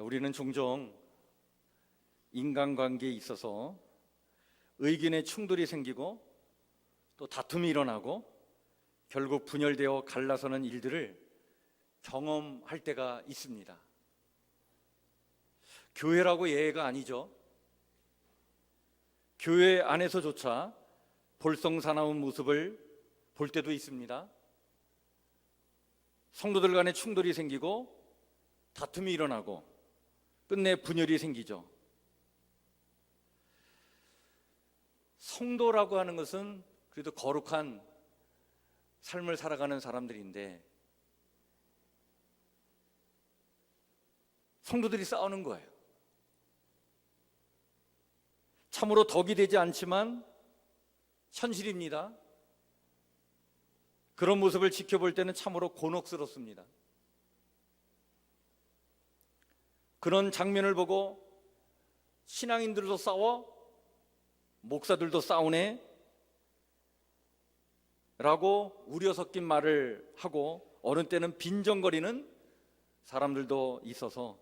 우리는 종종 인간관계에 있어서 의견의 충돌이 생기고 또 다툼이 일어나고 결국 분열되어 갈라서는 일들을 경험할 때가 있습니다. 교회라고 예외가 아니죠. 교회 안에서조차 볼썽사나운 모습을 볼 때도 있습니다. 성도들 간에 충돌이 생기고 다툼이 일어나고 끝내 분열이 생기죠. 성도라고 하는 것은 그래도 거룩한 삶을 살아가는 사람들인데 성도들이 싸우는 거예요. 참으로 덕이 되지 않지만 현실입니다. 그런 모습을 지켜볼 때는 참으로 곤혹스럽습니다. 그런 장면을 보고 신앙인들도 싸워? 목사들도 싸우네? 라고 우려 섞인 말을 하고 어느 때는 빈정거리는 사람들도 있어서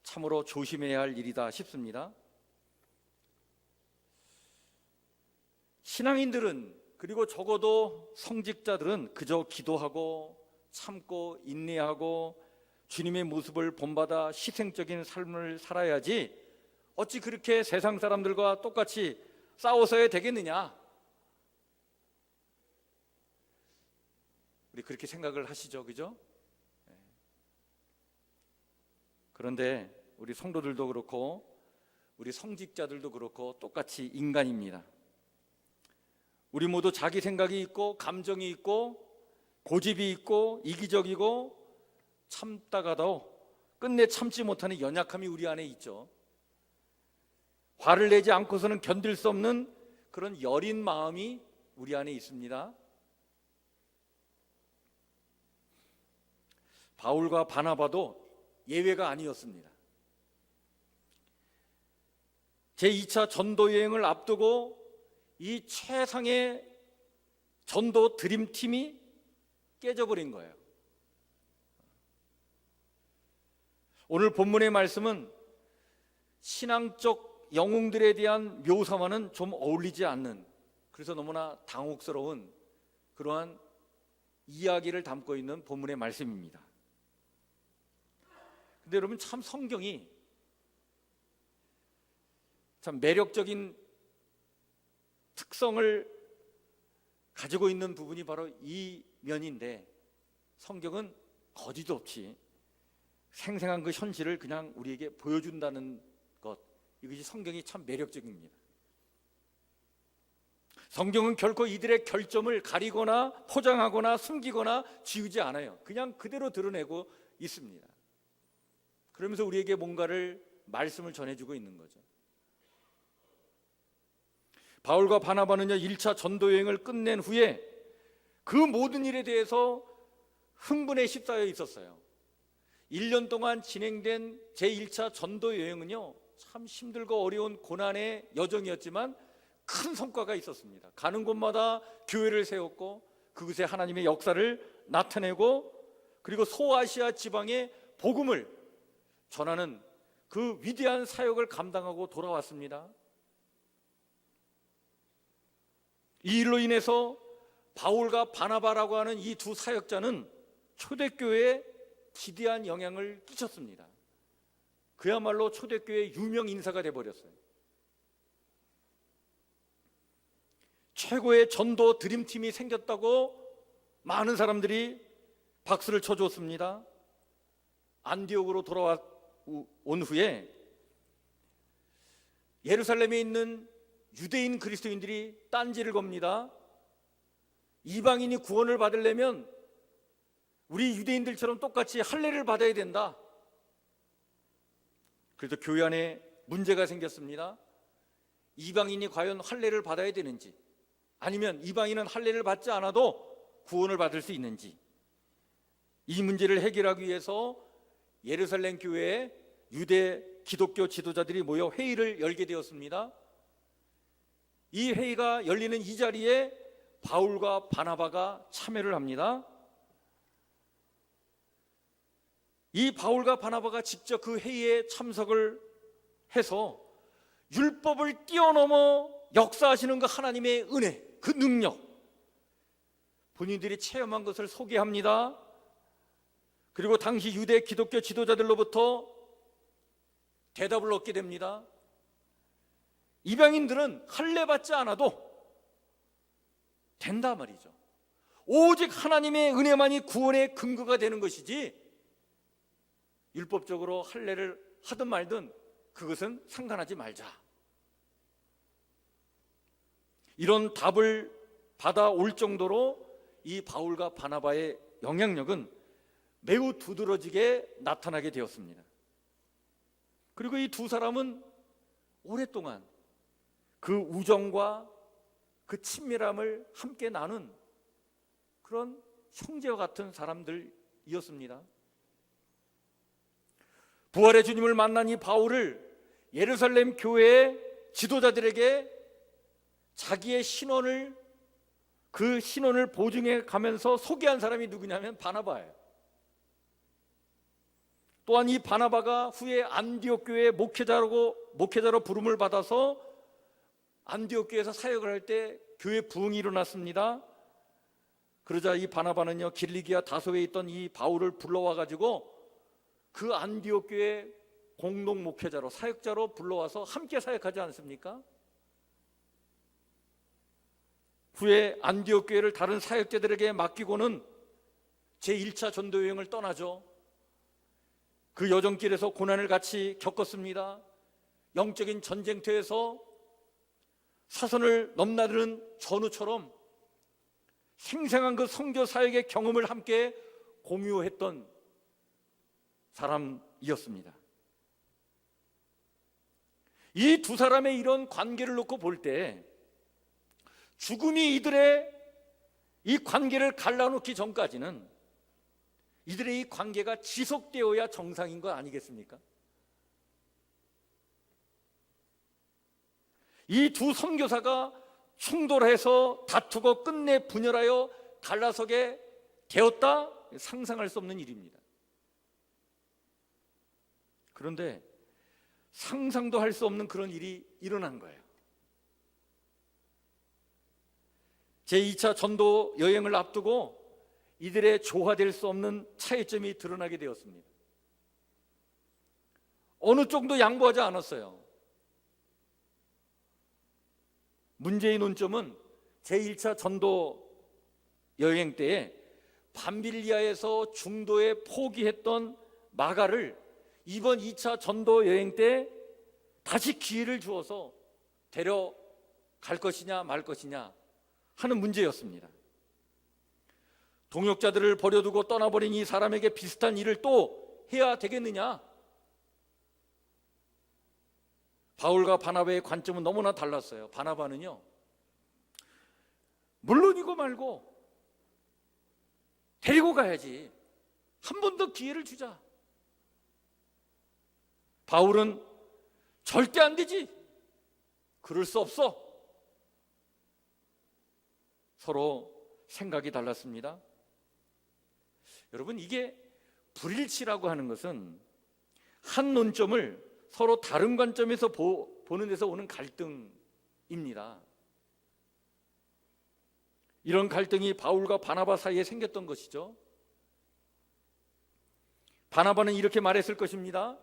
참으로 조심해야 할 일이다 싶습니다. 신앙인들은 그리고 적어도 성직자들은 그저 기도하고 참고 인내하고 주님의 모습을 본받아 희생적인 삶을 살아야지 어찌 그렇게 세상 사람들과 똑같이 싸워서야 되겠느냐? 우리 그렇게 생각을 하시죠, 그죠? 그런데 우리 성도들도 그렇고 우리 성직자들도 그렇고 똑같이 인간입니다. 우리 모두 자기 생각이 있고 감정이 있고 고집이 있고 이기적이고 참다가도 끝내 참지 못하는 연약함이 우리 안에 있죠. 화를 내지 않고서는 견딜 수 없는 그런 여린 마음이 우리 안에 있습니다. 바울과 바나바도 예외가 아니었습니다. 제2차 전도 여행을 앞두고 이 최상의 전도 드림팀이 깨져버린 거예요. 오늘 본문의 말씀은 신앙적 영웅들에 대한 묘사와는 좀 어울리지 않는, 그래서 너무나 당혹스러운 그러한 이야기를 담고 있는 본문의 말씀입니다. 근데 여러분, 참 성경이 참 매력적인 특성을 가지고 있는 부분이 바로 이 면인데, 성경은 거짓 없이 생생한 그 현실을 그냥 우리에게 보여준다는 것, 이것이 성경이 참 매력적입니다. 성경은 결코 이들의 결점을 가리거나 포장하거나 숨기거나 지우지 않아요. 그냥 그대로 드러내고 있습니다. 그러면서 우리에게 뭔가를 말씀을 전해주고 있는 거죠. 바울과 바나바는요 1차 전도 여행을 끝낸 후에 그 모든 일에 대해서 흥분에 휩싸여 있었어요. 1년 동안 진행된 제1차 전도 여행은요 참 힘들고 어려운 고난의 여정이었지만 큰 성과가 있었습니다. 가는 곳마다 교회를 세웠고 그곳에 하나님의 역사를 나타내고 그리고 소아시아 지방에 복음을 전하는 그 위대한 사역을 감당하고 돌아왔습니다. 이 일로 인해서 바울과 바나바라고 하는 이 두 사역자는 초대교회에 지대한 영향을 끼쳤습니다. 그야말로 초대교회의 유명 인사가 되어버렸어요. 최고의 전도 드림팀이 생겼다고 많은 사람들이 박수를 쳐줬습니다. 안디옥으로 돌아온 후에 예루살렘에 있는 유대인 그리스도인들이 딴지를 겁니다. 이방인이 구원을 받으려면 우리 유대인들처럼 똑같이 할례를 받아야 된다. 그래서 교회 안에 문제가 생겼습니다. 이방인이 과연 할례를 받아야 되는지, 아니면 이방인은 할례를 받지 않아도 구원을 받을 수 있는지, 이 문제를 해결하기 위해서 예루살렘 교회에 유대 기독교 지도자들이 모여 회의를 열게 되었습니다. 이 회의가 열리는 이 자리에 바울과 바나바가 참여를 합니다. 이 바울과 바나바가 직접 그 회의에 참석을 해서 율법을 뛰어넘어 역사하시는 그 하나님의 은혜, 그 능력, 본인들이 체험한 것을 소개합니다. 그리고 당시 유대 기독교 지도자들로부터 대답을 얻게 됩니다. 이방인들은 할례 받지 않아도 된다 말이죠. 오직 하나님의 은혜만이 구원의 근거가 되는 것이지 율법적으로 할례를 하든 말든 그것은 상관하지 말자. 이런 답을 받아올 정도로 이 바울과 바나바의 영향력은 매우 두드러지게 나타나게 되었습니다. 그리고 이 두 사람은 오랫동안 그 우정과 그 친밀함을 함께 나눈 그런 형제와 같은 사람들이었습니다. 부활의 주님을 만난 이 바울을 예루살렘 교회의 지도자들에게 자기의 신원을, 그 신원을 보증해 가면서 소개한 사람이 누구냐면 바나바예요. 또한 이 바나바가 후에 안디옥 교회의 목회자로 부름을 받아서 안디옥 교회에서 사역을 할 때 교회 부흥이 일어났습니다. 그러자 이 바나바는요, 길리기아 다소에 있던 이 바울을 불러와 가지고 그 안디옥 교회 공동 목회자로, 사역자로 불러와서 함께 사역하지 않습니까? 후에 안디옥 교회를 다른 사역자들에게 맡기고는 제1차 전도 여행을 떠나죠. 그 여정길에서 고난을 같이 겪었습니다. 영적인 전쟁터에서 사선을 넘나드는 전우처럼 생생한 그 선교 사역의 경험을 함께 공유했던 사람이었습니다. 이 두 사람의 이런 관계를 놓고 볼 때 죽음이 이들의 이 관계를 갈라놓기 전까지는 이들의 이 관계가 지속되어야 정상인 거 아니겠습니까? 이 두 선교사가 충돌해서 다투고 끝내 분열하여 갈라서게 되었다? 상상할 수 없는 일입니다. 그런데 상상도 할 수 없는 그런 일이 일어난 거예요. 제2차 전도 여행을 앞두고 이들의 조화될 수 없는 차이점이 드러나게 되었습니다. 어느 쪽도 양보하지 않았어요. 문제의 논점은 제1차 전도 여행 때에 밤빌리아에서 중도에 포기했던 마가를 이번 2차 전도 여행 때 다시 기회를 주어서 데려갈 것이냐 말 것이냐 하는 문제였습니다. 동역자들을 버려두고 떠나버린 이 사람에게 비슷한 일을 또 해야 되겠느냐? 바울과 바나바의 관점은 너무나 달랐어요. 바나바는요, 물론이고 말고 데리고 가야지. 한 번 더 기회를 주자. 바울은 절대 안 되지. 그럴 수 없어. 서로 생각이 달랐습니다. 여러분, 이게 불일치라고 하는 것은 한 논점을 서로 다른 관점에서 보는 데서 오는 갈등입니다. 이런 갈등이 바울과 바나바 사이에 생겼던 것이죠. 바나바는 이렇게 말했을 것입니다.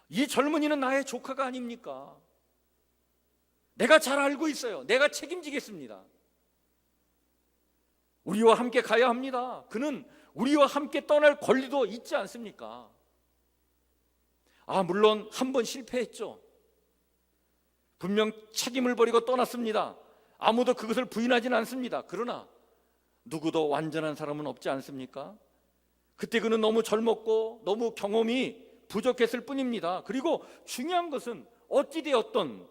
이 젊은이는 나의 조카가 아닙니까? 내가 잘 알고 있어요. 내가 책임지겠습니다. 우리와 함께 가야 합니다. 그는 우리와 함께 떠날 권리도 있지 않습니까? 물론 한 번 실패했죠. 분명 책임을 버리고 떠났습니다. 아무도 그것을 부인하지는 않습니다. 그러나 누구도 완전한 사람은 없지 않습니까? 그때 그는 너무 젊었고 너무 경험이 부족했을 뿐입니다. 그리고 중요한 것은 어찌되었던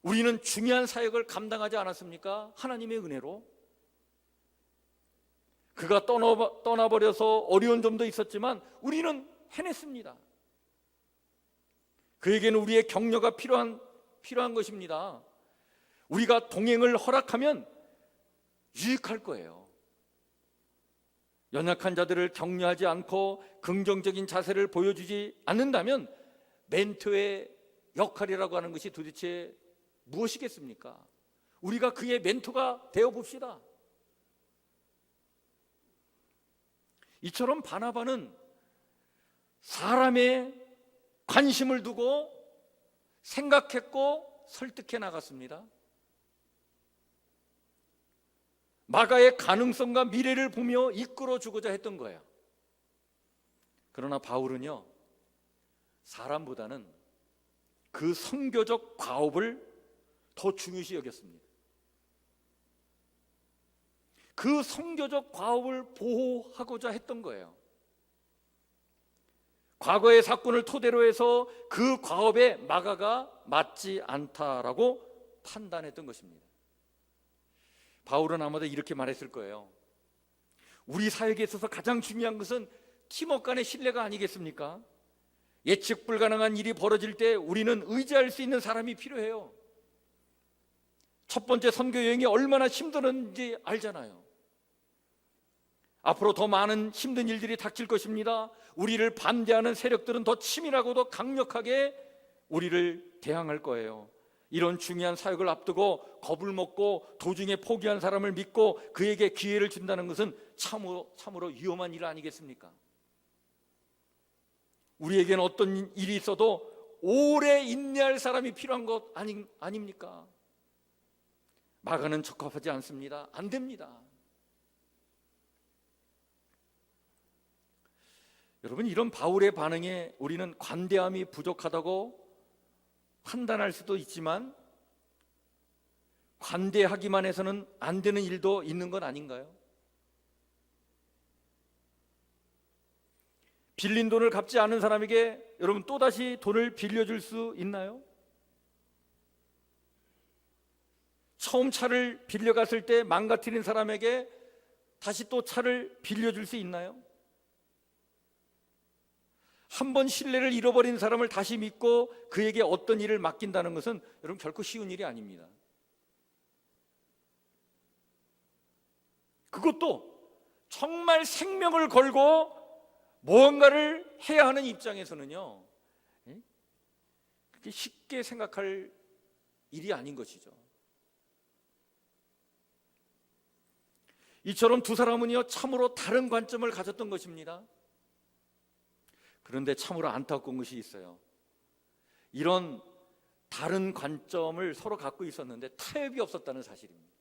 우리는 중요한 사역을 감당하지 않았습니까? 하나님의 은혜로. 그가 떠나버려서 어려운 점도 있었지만 우리는 해냈습니다. 그에게는 우리의 격려가 필요한 것입니다. 우리가 동행을 허락하면 유익할 거예요. 연약한 자들을 격려하지 않고 긍정적인 자세를 보여주지 않는다면 멘토의 역할이라고 하는 것이 도대체 무엇이겠습니까? 우리가 그의 멘토가 되어 봅시다. 이처럼 바나바는 사람의 관심을 두고 생각했고 설득해 나갔습니다. 마가의 가능성과 미래를 보며 이끌어 주고자 했던 거예요. 그러나 바울은요, 사람보다는 그 선교적 과업을 더 중요시 여겼습니다. 그 선교적 과업을 보호하고자 했던 거예요. 과거의 사건을 토대로 해서 그 과업에 마가가 맞지 않다라고 판단했던 것입니다. 바울은 아마도 이렇게 말했을 거예요. 우리 사역에 있어서 가장 중요한 것은 팀워크 간의 신뢰가 아니겠습니까? 예측 불가능한 일이 벌어질 때 우리는 의지할 수 있는 사람이 필요해요. 첫 번째 선교 여행이 얼마나 힘들었는지 알잖아요. 앞으로 더 많은 힘든 일들이 닥칠 것입니다. 우리를 반대하는 세력들은 더 치밀하고 더 강력하게 우리를 대항할 거예요. 이런 중요한 사역을 앞두고 겁을 먹고 도중에 포기한 사람을 믿고 그에게 기회를 준다는 것은 참으로 위험한 일 아니겠습니까? 우리에게는 어떤 일이 있어도 오래 인내할 사람이 필요한 것 아닙니까? 마가는 적합하지 않습니다. 안 됩니다. 여러분, 이런 바울의 반응에 우리는 관대함이 부족하다고 판단할 수도 있지만 관대하기만 해서는 안 되는 일도 있는 건 아닌가요? 빌린 돈을 갚지 않은 사람에게 여러분 또다시 돈을 빌려줄 수 있나요? 처음 차를 빌려갔을 때 망가뜨린 사람에게 다시 또 차를 빌려줄 수 있나요? 한 번 신뢰를 잃어버린 사람을 다시 믿고 그에게 어떤 일을 맡긴다는 것은 여러분 결코 쉬운 일이 아닙니다. 그것도 정말 생명을 걸고 무언가를 해야 하는 입장에서는요, 그렇게 쉽게 생각할 일이 아닌 것이죠. 이처럼 두 사람은요 참으로 다른 관점을 가졌던 것입니다. 그런데 참으로 안타까운 것이 있어요. 이런 다른 관점을 서로 갖고 있었는데 타협이 없었다는 사실입니다.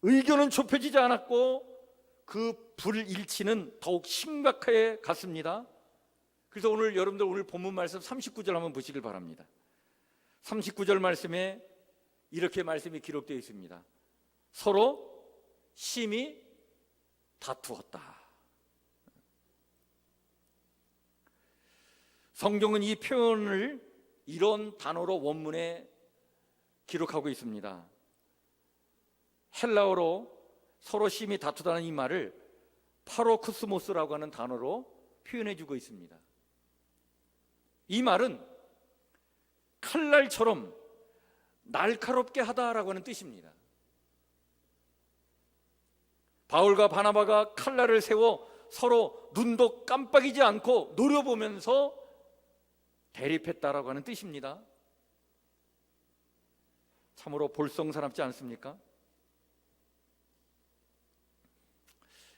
의견은 좁혀지지 않았고 그 불일치는 더욱 심각해 갔습니다. 그래서 여러분들 오늘 본문 말씀 39절 한번 보시길 바랍니다. 39절 말씀에 이렇게 말씀이 기록되어 있습니다. 서로 심히 다투었다. 성경은 이 표현을 이런 단어로 원문에 기록하고 있습니다. 헬라어로 서로 심히 다투다는 이 말을 파로크스모스라고 하는 단어로 표현해주고 있습니다. 이 말은 칼날처럼 날카롭게 하다라고 하는 뜻입니다. 바울과 바나바가 칼날을 세워 서로 눈도 깜빡이지 않고 노려보면서 대립했다라고 하는 뜻입니다. 참으로 볼썽사납지 않습니까?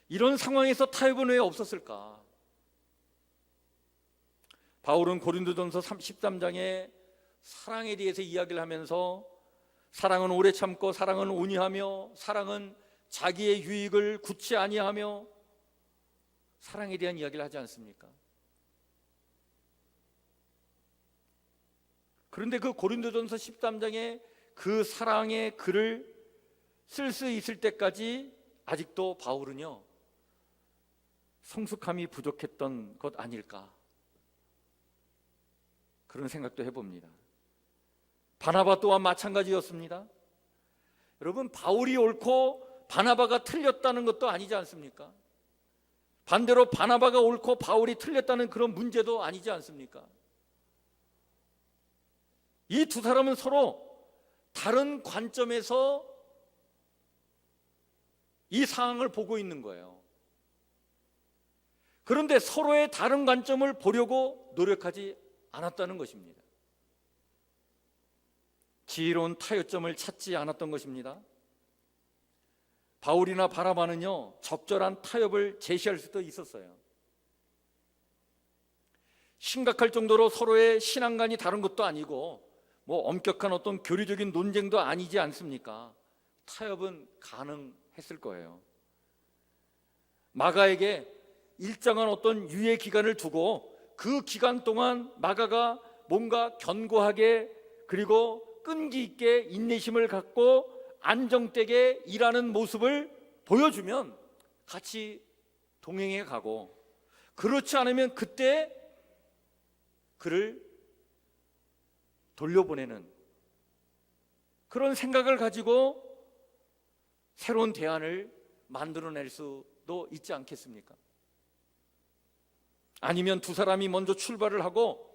이런 상황에서 타협은 왜 없었을까? 바울은 고린도전서 13장에 사랑에 대해서 이야기를 하면서 사랑은 오래 참고 사랑은 온유하며 사랑은 자기의 유익을 굳지 아니하며 사랑에 대한 이야기를 하지 않습니까? 그런데 그 고린도전서 13장에 그 사랑의 글을 쓸 수 있을 때까지 아직도 바울은요 성숙함이 부족했던 것 아닐까, 그런 생각도 해봅니다. 바나바 또한 마찬가지였습니다. 여러분, 바울이 옳고 바나바가 틀렸다는 것도 아니지 않습니까? 반대로 바나바가 옳고 바울이 틀렸다는 그런 문제도 아니지 않습니까? 이 두 사람은 서로 다른 관점에서 이 상황을 보고 있는 거예요. 그런데 서로의 다른 관점을 보려고 노력하지 않았다는 것입니다. 지혜로운 타협점을 찾지 않았던 것입니다. 바울이나 바나바는요, 적절한 타협을 제시할 수도 있었어요. 심각할 정도로 서로의 신앙관이 다른 것도 아니고 엄격한 어떤 교리적인 논쟁도 아니지 않습니까? 타협은 가능했을 거예요. 마가에게 일정한 어떤 유예 기간을 두고 그 기간 동안 마가가 뭔가 견고하게 그리고 끈기 있게 인내심을 갖고 안정되게 일하는 모습을 보여주면 같이 동행해 가고, 그렇지 않으면 그때 그를 돌려보내는 그런 생각을 가지고 새로운 대안을 만들어낼 수도 있지 않겠습니까? 아니면 두 사람이 먼저 출발을 하고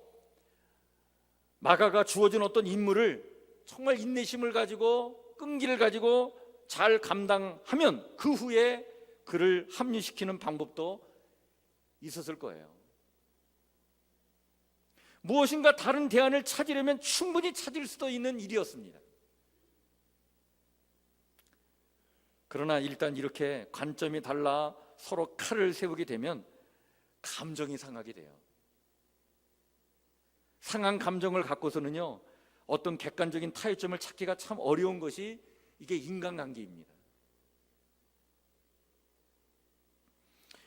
마가가 주어진 어떤 임무를 정말 인내심을 가지고 끈기를 가지고 잘 감당하면 그 후에 그를 합류시키는 방법도 있었을 거예요. 무엇인가 다른 대안을 찾으려면 충분히 찾을 수도 있는 일이었습니다. 그러나 일단 이렇게 관점이 달라 서로 칼을 세우게 되면 감정이 상하게 돼요. 상한 감정을 갖고서는요, 어떤 객관적인 타협점을 찾기가 참 어려운 것이 이게 인간관계입니다.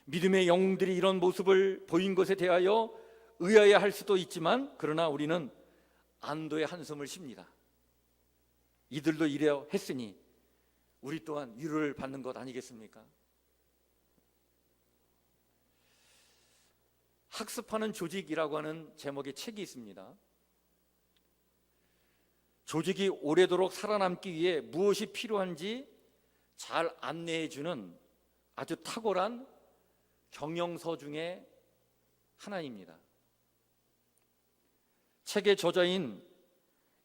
믿음의 영웅들이 이런 모습을 보인 것에 대하여 의아해할 수도 있지만, 그러나 우리는 안도의 한숨을 쉽니다. 이들도 이래 했으니 우리 또한 위로를 받는 것 아니겠습니까? 학습하는 조직이라고 하는 제목의 책이 있습니다. 조직이 오래도록 살아남기 위해 무엇이 필요한지 잘 안내해주는 아주 탁월한 경영서 중에 하나입니다. 책의 저자인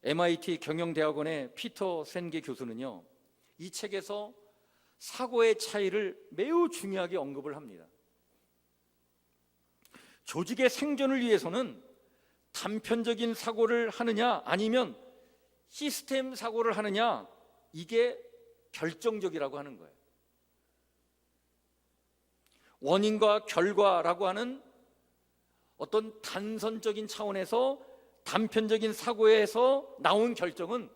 MIT 경영대학원의 피터 센게 교수는요, 이 책에서 사고의 차이를 매우 중요하게 언급을 합니다. 조직의 생존을 위해서는 단편적인 사고를 하느냐 아니면 시스템 사고를 하느냐, 이게 결정적이라고 하는 거예요. 원인과 결과라고 하는 어떤 단선적인 차원에서 단편적인 사고에서 나온 결정은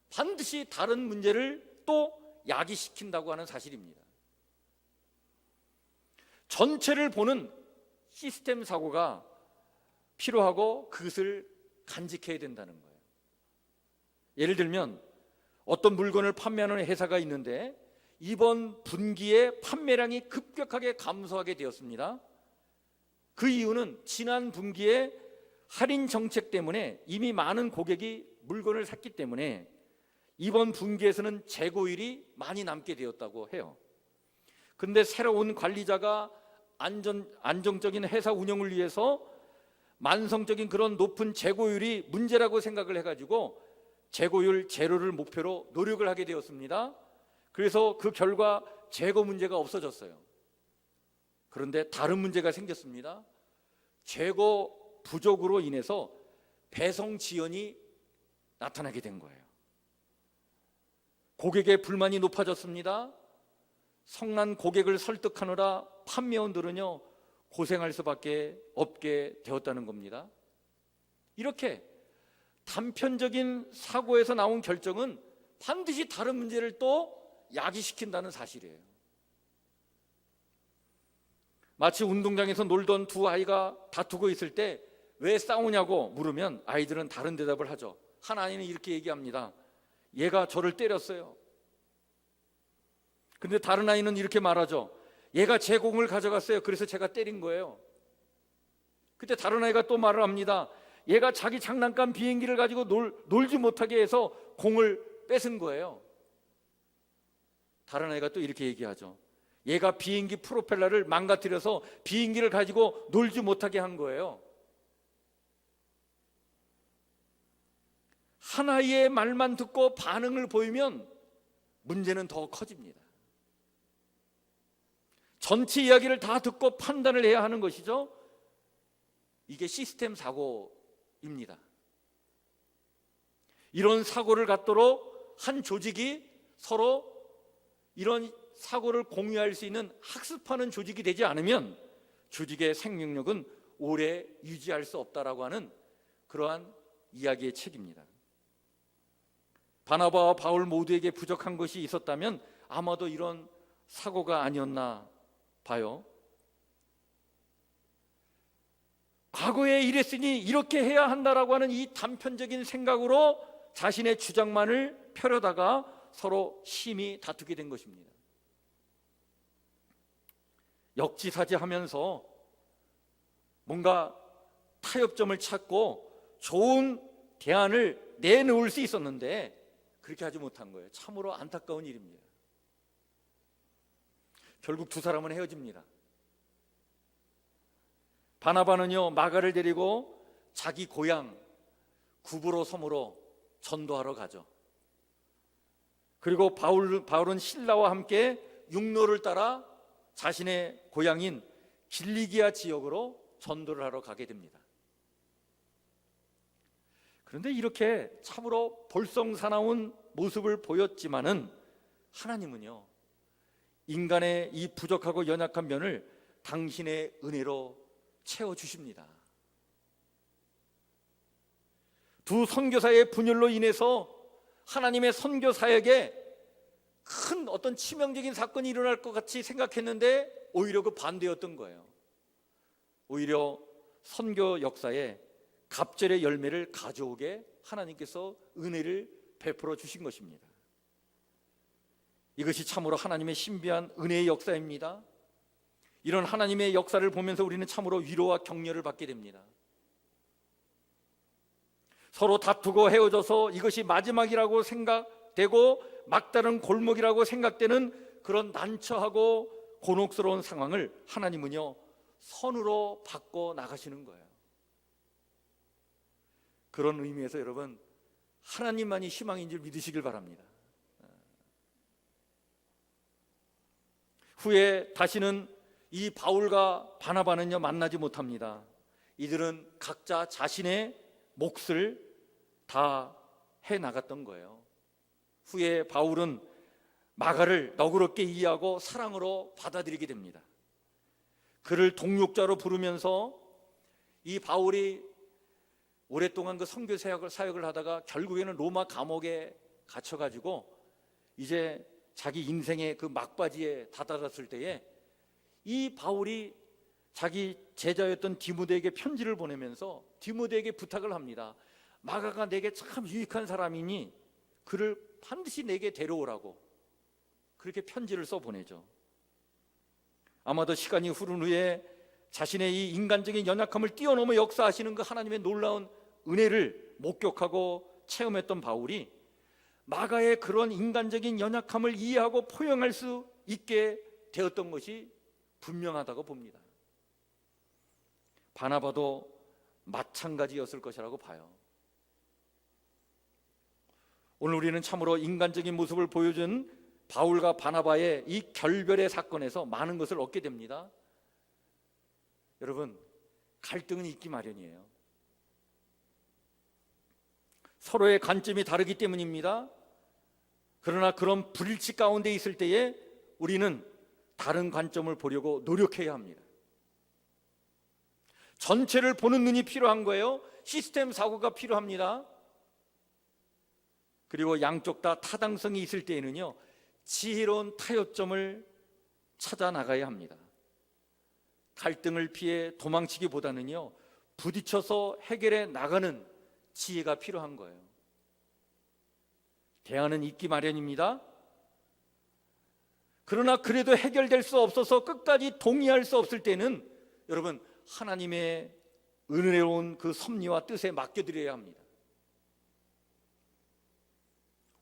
반드시 다른 문제를 또 야기시킨다고 하는 사실입니다. 전체를 보는 시스템 사고가 필요하고 그것을 간직해야 된다는 거예요. 예를 들면 어떤 물건을 판매하는 회사가 있는데 이번 분기에 판매량이 급격하게 감소하게 되었습니다. 그 이유는 지난 분기에 할인 정책 때문에 이미 많은 고객이 물건을 샀기 때문에 이번 분기에서는 재고율이 많이 남게 되었다고 해요. 그런데 새로운 관리자가 안정적인 회사 운영을 위해서 만성적인 그런 높은 재고율이 문제라고 생각을 해가지고 재고율 제로를 목표로 노력을 하게 되었습니다. 그래서 그 결과 재고 문제가 없어졌어요. 그런데 다른 문제가 생겼습니다. 재고 부족으로 인해서 배송 지연이 나타나게 된 거예요. 고객의 불만이 높아졌습니다. 성난 고객을 설득하느라 판매원들은요, 고생할 수밖에 없게 되었다는 겁니다. 이렇게 단편적인 사고에서 나온 결정은 반드시 다른 문제를 또 야기시킨다는 사실이에요. 마치 운동장에서 놀던 두 아이가 다투고 있을 때 왜 싸우냐고 물으면 아이들은 다른 대답을 하죠. 한 아이는 이렇게 얘기합니다. 얘가 저를 때렸어요. 근데 다른 아이는 이렇게 말하죠. 얘가 제 공을 가져갔어요. 그래서 제가 때린 거예요. 그때 다른 아이가 또 말을 합니다. 얘가 자기 장난감 비행기를 가지고 놀지 못하게 해서 공을 뺏은 거예요. 다른 아이가 또 이렇게 얘기하죠. 얘가 비행기 프로펠러를 망가뜨려서 비행기를 가지고 놀지 못하게 한 거예요. 한 아이의 말만 듣고 반응을 보이면 문제는 더 커집니다. 전체 이야기를 다 듣고 판단을 해야 하는 것이죠. 이게 시스템 사고입니다. 이런 사고를 갖도록 한 조직이 서로 이런 사고를 공유할 수 있는 학습하는 조직이 되지 않으면 조직의 생명력은 오래 유지할 수 없다라고 하는 그러한 이야기의 책입니다. 바나바와 바울 모두에게 부족한 것이 있었다면 아마도 이런 사고가 아니었나 봐요. 과거에 이랬으니 이렇게 해야 한다라고 하는 이 단편적인 생각으로 자신의 주장만을 펴려다가 서로 심히 다투게 된 것입니다. 역지사지하면서 뭔가 타협점을 찾고 좋은 대안을 내놓을 수 있었는데 그렇게 하지 못한 거예요. 참으로 안타까운 일입니다. 결국 두 사람은 헤어집니다. 바나바는요, 마가를 데리고 자기 고향 구브로 섬으로 전도하러 가죠. 그리고 바울은 실라와 함께 육로를 따라 자신의 고향인 길리기아 지역으로 전도를 하러 가게 됩니다. 그런데 이렇게 참으로 볼썽사나운 모습을 보였지만은 하나님은요, 인간의 이 부족하고 연약한 면을 당신의 은혜로 채워주십니다. 두 선교사의 분열로 인해서 하나님의 선교 사역에 큰 어떤 치명적인 사건이 일어날 것 같이 생각했는데 오히려 그 반대였던 거예요. 오히려 선교 역사에 갑절의 열매를 가져오게 하나님께서 은혜를 베풀어 주신 것입니다. 이것이 참으로 하나님의 신비한 은혜의 역사입니다. 이런 하나님의 역사를 보면서 우리는 참으로 위로와 격려를 받게 됩니다. 서로 다투고 헤어져서 이것이 마지막이라고 생각되고 막다른 골목이라고 생각되는 그런 난처하고 곤혹스러운 상황을 하나님은요, 선으로 바꿔 나가시는 거예요. 그런 의미에서 여러분, 하나님만이 희망인 줄 믿으시길 바랍니다. 후에 다시는 이 바울과 바나바는요, 만나지 못합니다. 이들은 각자 자신의 몫을 다 해나갔던 거예요. 후에 바울은 마가를 너그럽게 이해하고 사랑으로 받아들이게 됩니다. 그를 동역자로 부르면서 이 바울이 오랫동안 그 선교 사역을 하다가 결국에는 로마 감옥에 갇혀가지고 이제 자기 인생의 그 막바지에 다다랐을 때에 이 바울이 자기 제자였던 디모데에게 편지를 보내면서 디모데에게 부탁을 합니다. 마가가 내게 참 유익한 사람이니 그를 반드시 내게 데려오라고 그렇게 편지를 써보내죠. 아마도 시간이 흐른 후에 자신의 이 인간적인 연약함을 뛰어넘어 역사하시는 그 하나님의 놀라운 은혜를 목격하고 체험했던 바울이 마가의 그런 인간적인 연약함을 이해하고 포용할 수 있게 되었던 것이 분명하다고 봅니다. 바나바도 마찬가지였을 것이라고 봐요. 오늘 우리는 참으로 인간적인 모습을 보여준 바울과 바나바의 이 결별의 사건에서 많은 것을 얻게 됩니다. 여러분, 갈등은 있기 마련이에요. 서로의 관점이 다르기 때문입니다. 그러나 그런 불일치 가운데 있을 때에 우리는 다른 관점을 보려고 노력해야 합니다. 전체를 보는 눈이 필요한 거예요. 시스템 사고가 필요합니다. 그리고 양쪽 다 타당성이 있을 때에는요, 지혜로운 타협점을 찾아 나가야 합니다. 갈등을 피해 도망치기보다는요, 부딪혀서 해결해 나가는 지혜가 필요한 거예요. 대안은 있기 마련입니다. 그러나 그래도 해결될 수 없어서 끝까지 동의할 수 없을 때는 여러분, 하나님의 은혜로운 그 섭리와 뜻에 맡겨드려야 합니다.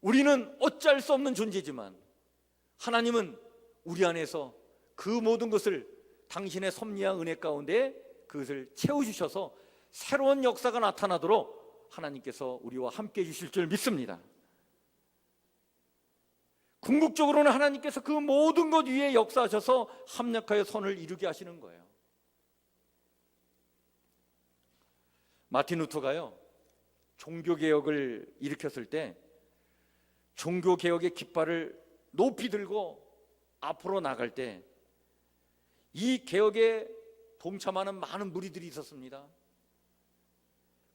우리는 어찌할 수 없는 존재지만 하나님은 우리 안에서 그 모든 것을 당신의 섭리와 은혜 가운데 그것을 채워주셔서 새로운 역사가 나타나도록 하나님께서 우리와 함께 해주실 줄 믿습니다. 궁극적으로는 하나님께서 그 모든 것 위에 역사하셔서 합력하여 선을 이루게 하시는 거예요. 마틴 루터가요, 종교개혁을 일으켰을 때 종교개혁의 깃발을 높이 들고 앞으로 나갈 때 이 개혁에 동참하는 많은 무리들이 있었습니다.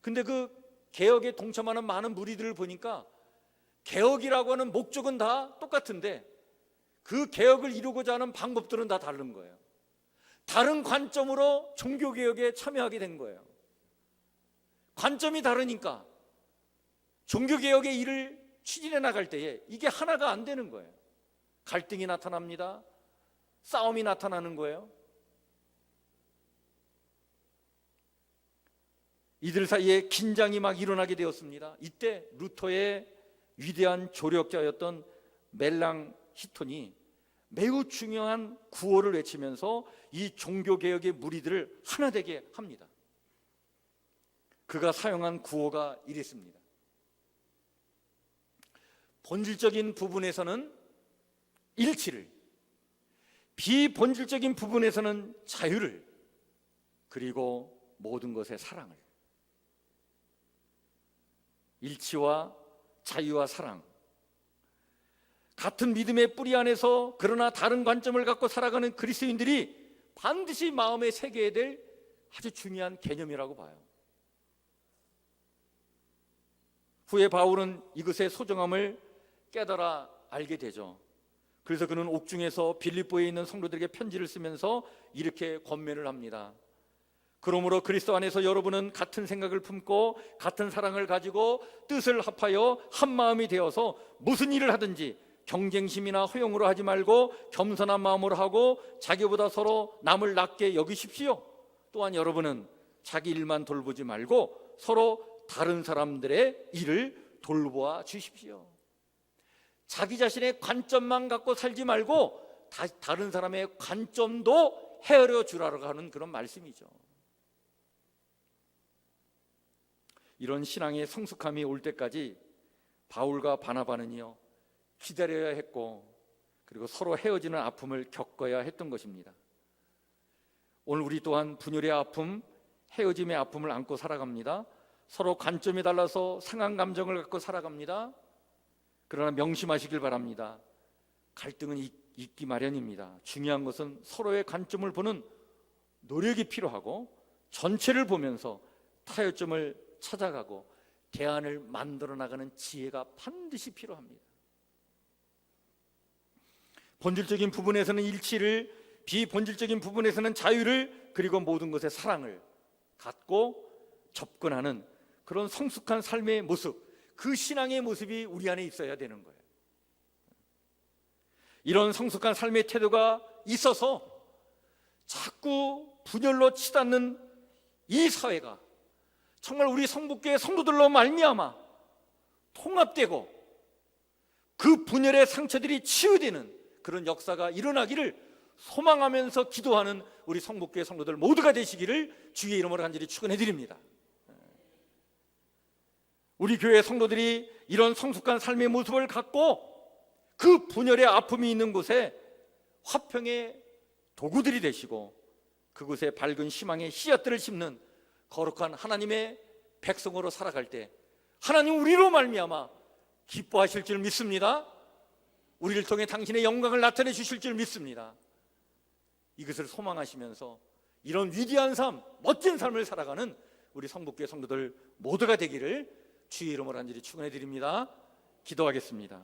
근데 그 개혁에 동참하는 많은 무리들을 보니까 개혁이라고 하는 목적은 다 똑같은데 그 개혁을 이루고자 하는 방법들은 다 다른 거예요. 다른 관점으로 종교개혁에 참여하게 된 거예요. 관점이 다르니까 종교개혁의 일을 추진해 나갈 때에 이게 하나가 안 되는 거예요. 갈등이 나타납니다. 싸움이 나타나는 거예요. 이들 사이에 긴장이 막 일어나게 되었습니다. 이때 루터의 위대한 조력자였던 멜랑히톤이 매우 중요한 구호를 외치면서 이 종교개혁의 무리들을 하나 되게 합니다. 그가 사용한 구호가 이랬습니다. 본질적인 부분에서는 일치를, 비본질적인 부분에서는 자유를, 그리고 모든 것의 사랑을. 일치와 자유와 사랑, 같은 믿음의 뿌리 안에서 그러나 다른 관점을 갖고 살아가는 그리스도인들이 반드시 마음에 새겨야 될 아주 중요한 개념이라고 봐요. 후에 바울은 이것의 소중함을 깨달아 알게 되죠. 그래서 그는 옥중에서 빌립보에 있는 성도들에게 편지를 쓰면서 이렇게 권면을 합니다. 그러므로 그리스도 안에서 여러분은 같은 생각을 품고 같은 사랑을 가지고 뜻을 합하여 한 마음이 되어서 무슨 일을 하든지 경쟁심이나 허용으로 하지 말고 겸손한 마음으로 하고 자기보다 서로 남을 낮게 여기십시오. 또한 여러분은 자기 일만 돌보지 말고 서로 다른 사람들의 일을 돌보아 주십시오. 자기 자신의 관점만 갖고 살지 말고 다른 사람의 관점도 헤아려 주라고 하는 그런 말씀이죠. 이런 신앙의 성숙함이 올 때까지 바울과 바나바는요, 기다려야 했고, 그리고 서로 헤어지는 아픔을 겪어야 했던 것입니다. 오늘 우리 또한 분열의 아픔, 헤어짐의 아픔을 안고 살아갑니다. 서로 관점이 달라서 상한 감정을 갖고 살아갑니다. 그러나 명심하시길 바랍니다. 갈등은 있기 마련입니다. 중요한 것은 서로의 관점을 보는 노력이 필요하고 전체를 보면서 타협점을 찾아가고 대안을 만들어 나가는 지혜가 반드시 필요합니다. 본질적인 부분에서는 일치를, 비본질적인 부분에서는 자유를, 그리고 모든 것에 사랑을 갖고 접근하는 그런 성숙한 삶의 모습, 그 신앙의 모습이 우리 안에 있어야 되는 거예요. 이런 성숙한 삶의 태도가 있어서 자꾸 분열로 치닫는 이 사회가 정말 우리 성북교회 성도들로 말미암아 통합되고 그 분열의 상처들이 치유되는 그런 역사가 일어나기를 소망하면서 기도하는 우리 성북교회 성도들 모두가 되시기를 주의 이름으로 간절히 축원해 드립니다. 우리 교회 성도들이 이런 성숙한 삶의 모습을 갖고 그 분열의 아픔이 있는 곳에 화평의 도구들이 되시고 그곳에 밝은 희망의 씨앗들을 심는 거룩한 하나님의 백성으로 살아갈 때 하나님 우리로 말미암아 기뻐하실 줄 믿습니다. 우리를 통해 당신의 영광을 나타내 주실 줄 믿습니다. 이것을 소망하시면서 이런 위대한 삶, 멋진 삶을 살아가는 우리 성북교회 성도들 모두가 되기를 주의 이름으로 간절히 축원해 드립니다. 기도하겠습니다.